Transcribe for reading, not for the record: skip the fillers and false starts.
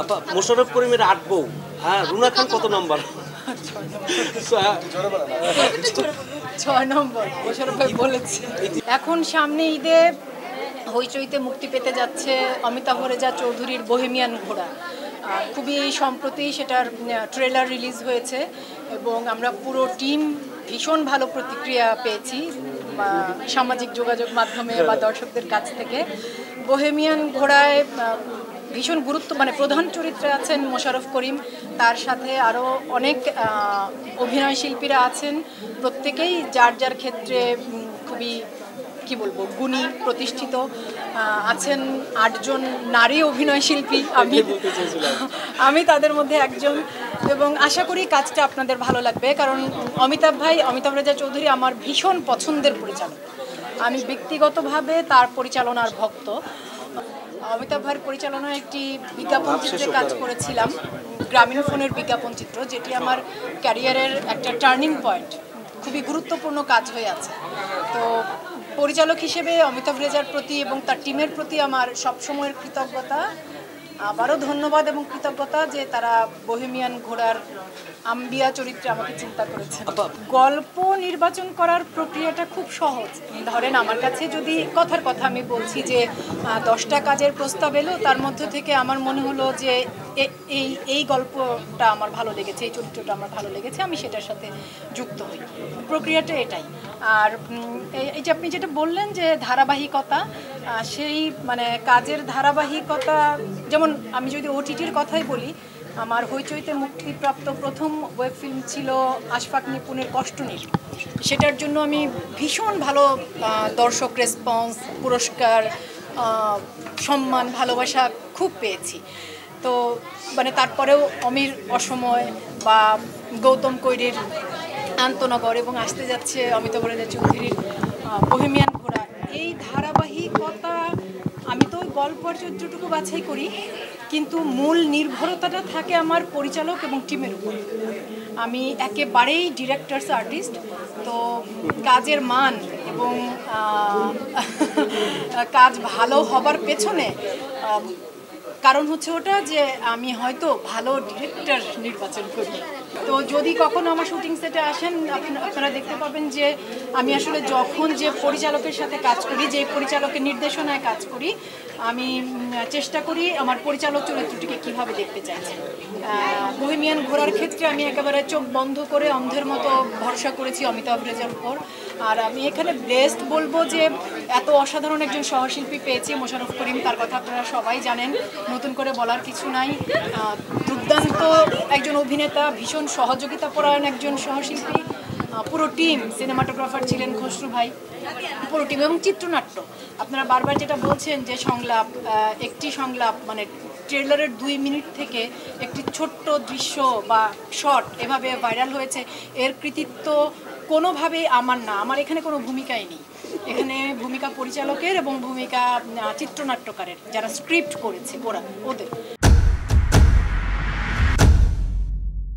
আপা মোশাররফ করিমের ৮ বউ, হ্যাঁ রুনা খান কত নাম্বার? ৬ নম্বর মোশাররফ ভাই বলেছে। এখন সামনে ঈদে হইচইতে মুক্তি পেতে যাচ্ছে অমিতাভ রেজা চৌধুরীর বোহেমিয়ান ঘোড়া। খুবই সম্প্রতি সেটার ট্রেলার রিলিজ হয়েছে এবং আমরা পুরো টিম ভীষণ ভালো প্রতিক্রিয়া পেয়েছি সামাজিক যোগাযোগ মাধ্যমে বা দর্শকদের কাছ থেকে। বোহেমিয়ান ঘোড়ায় ভীষণ মানে প্রধান চরিত্রে আছেন মোশাররফ করিম, তার সাথে আরও অনেক অভিনয় শিল্পীরা আছেন, প্রত্যেকেই যার যার ক্ষেত্রে খুবই কি বলবো গুণী প্রতিষ্ঠিত। আছেন ৮ জন নারী অভিনয় শিল্পী, আমি তাদের মধ্যে একজন, এবং আশা করি কাজটা আপনাদের ভালো লাগবে। কারণ অমিতাভ রেজা চৌধুরী আমার ভীষণ পছন্দের পরিচালক, আমি ব্যক্তিগতভাবে তার পরিচালনার ভক্ত। অমিতাভ ভাইয়ের পরিচালনায় একটি বিজ্ঞাপন চিত্রে কাজ করেছিলাম, গ্রামীণ ফোনের বিজ্ঞাপন চিত্র, যেটি আমার ক্যারিয়ারের একটা টার্নিং পয়েন্ট, খুবই গুরুত্বপূর্ণ কাজ হয়ে আছে। তো পরিচালক হিসেবে অমিতাভ রেজার প্রতি এবং তার টিমের প্রতি আমার সবসময়ের কৃতজ্ঞতা, আবারও ধন্যবাদ এবং কৃতজ্ঞতা যে তারা বোহেমিয়ান ঘোড়ার আম্বিয়া চরিত্রে আমাকে চিন্তা করেছে। গল্প নির্বাচন করার প্রক্রিয়াটা খুব সহজ। ধরেন আমার কাছে যদি কথার কথা আমি বলছি যে 10টা কাজের প্রস্তাব এলো, তার মধ্যে থেকে আমার মনে হলো যে এই গল্পটা আমার ভালো লেগেছে, এই চরিত্রটা আমার ভালো লেগেছে, আমি সেটার সাথে যুক্ত হই। প্রক্রিয়াটা এটাই। আর এই যে আপনি যেটা বললেন যে ধারাবাহিকতা, সেই মানে কাজের ধারাবাহিকতা, যেমন আমি যদি ওটিটির কথাই বলি, আমার হইচইতে মুক্তিপ্রাপ্ত প্রথম ওয়েব ফিল্ম ছিল আশফাক নিপুণের কষ্টনীল। সেটার জন্য আমি ভীষণ ভালো দর্শক রেসপন্স, পুরস্কার, সম্মান, ভালোবাসা খুব পেয়েছি। তো মানে তারপরেও অমির অসময় বা গৌতম কৈরির আন্তনগর এবং আসতে যাচ্ছে অমিতাভ রেজা চৌধুরীর বোহেমিয়ান ঘোড়া, এই ধারাবাহিকতা, আমি তো গল্পের চরিত্রটুকু বাছাই করি, কিন্তু মূল নির্ভরতাটা থাকে আমার পরিচালক এবং টিমের উপর। আমি একেবারেই ডিরেক্টরস আর্টিস্ট, তো কাজের মান এবং কাজ ভালো হবার পেছনে কারণ হচ্ছে ওটা যে আমি হয়তো ভালো ডিরেক্টর নির্বাচন করি। তো যদি কখনো আমার শুটিং সেটে আসেন, আপনারা দেখতে পাবেন যে আমি আসলে যখন যে পরিচালকের সাথে কাজ করি, যে পরিচালকের নির্দেশনায় কাজ করি, আমি চেষ্টা করি আমার পরিচালক চরিত্রটিকে কীভাবে দেখতে চাইছি। বোহেমিয়ান ঘোড়ার ক্ষেত্রে আমি একেবারে চোখ বন্ধ করে অন্ধের মতো ভরসা করেছি অমিতাভ রেজার উপর। আর আমি এখানে ব্লেসড বলবো যে এত অসাধারণ একজন সহশিল্পী পেয়েছি, মোশাররফ করিম, তার কথা আপনারা সবাই জানেন, নতুন করে বলার কিছু নাই। দুর্দান্ত একজন অভিনেতা, ভীষণ সহযোগিতা পরায়ণ একজন সহশিল্পী, পুরো টিম, সিনেমাটোগ্রাফার ছিলেন খসরু ভাই, পুরো টিম, এবং চিত্রনাট্য। আপনারা বারবার যেটা বলছেন যে সংলাপ, একটি সংলাপ মানে ট্রেলারের 2 মিনিট থেকে একটি ছোট্ট দৃশ্য বা শট এভাবে ভাইরাল হয়েছে, এর কৃতিত্ব কোনোভাবেই আমার না, আমার এখানে কোনো ভূমিকাই নেই। এখানে ভূমিকা পরিচালকের এবং ভূমিকা চিত্রনাট্যকারের, যারা স্ক্রিপ্ট করেছে ওদের।